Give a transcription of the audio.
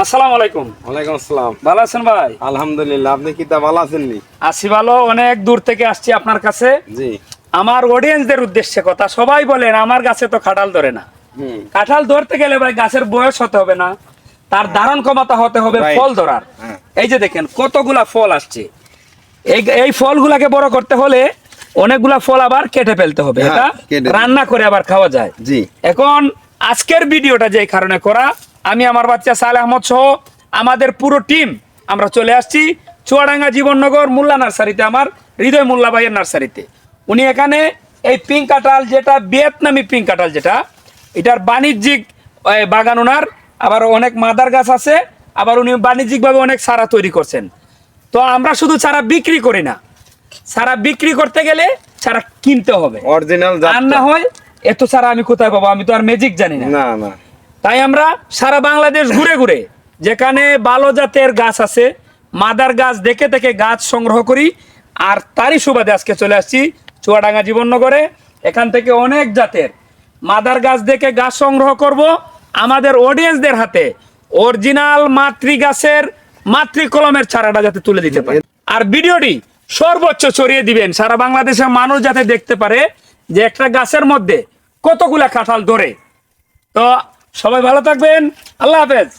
আসসালামু আলাইকুম। ওয়ালাইকুম আসসালাম। ভালো আছেন ভাই? আলহামদুলিল্লাহ, আপনি কি তা ভালো আছেন নি? আছি ভালো, অনেক দূর থেকে আসছি আপনার কাছে। জি। আমার অডিয়েন্সদের উদ্দেশ্যে কথা, সবাই বলেন আমার গাছে তো কাঁঠাল ধরে না। কাঁঠাল ধরতে গেলে ভাই গাছের বয়স হতে হবে না, তার ধারণ ক্ষমতা হতে হবে Right. ফল ধরার। হ্যাঁ। এই যে দেখেন কতগুলা ফল আসছে, এই ফলগুলাকে বড় করতে হলে অনেকগুলা ফল আবার কেটে ফেলতে হবে, হ্যাঁ, এটা কেটে। রান্না করে আবার খাওয়া যায়। জি। এখন আজকের ভিডিওটা যে কারণে করা, আমি আমার বাচ্চা সালেহ আহমদ সহ আমাদের পুরো টিম আমরা চলে আসছি চুয়াডাঙ্গা জীবননগর মোল্লা নার্সারিতে, আমার হৃদয় মোল্লা ভাইয়ের নার্সারিতে। উনি এখানে এই পিঙ্ক কাঁঠাল, যেটা ভিয়েতনামি পিঙ্ক কাঁঠাল, যেটা এটার বাণিজ্যিক বাগান ওনার, আবার অনেক মাদার গাছ আছে, আবার উনি বাণিজ্যিকভাবে অনেক চারা তৈরি করছেন। তো আমরা শুধু চারা বিক্রি করি না, চারা বিক্রি করতে গেলে চারা কিনতে হবে, অরিজিনাল আর না হয় এত চারা আমি কোথায় পাবো, আমি তো আর ম্যাজিক জানি না। না না। তাই আমরা সারা বাংলাদেশ ঘুরে ঘুরে যেখানে ভালো জাতের গাছ আছে, মাদার গাছ দেখে দেখে গাছ সংগ্রহ করি। আর তারই সুবাদে আজকে চলে আসছি চুয়াডাঙ্গা জীবননগরে। এখান থেকে অনেক জাতের মাদার গাছ দেখে গাছ সংগ্রহ করব, আমাদের অডিয়েন্সদের হাতে অরিজিনাল মাতৃ গাছের মাতৃ কলমের চারাটা যাতে তুলে দিতে পারে। আর ভিডিওটি সর্বোচ্চ ছড়িয়ে দিবেন, সারা বাংলাদেশের মানুষ যাতে দেখতে পারে যে একটা গাছের মধ্যে কতগুলা কাঁঠাল ধরে। তো সবাই ভালো থাকবেন, আল্লাহ হাফেজ।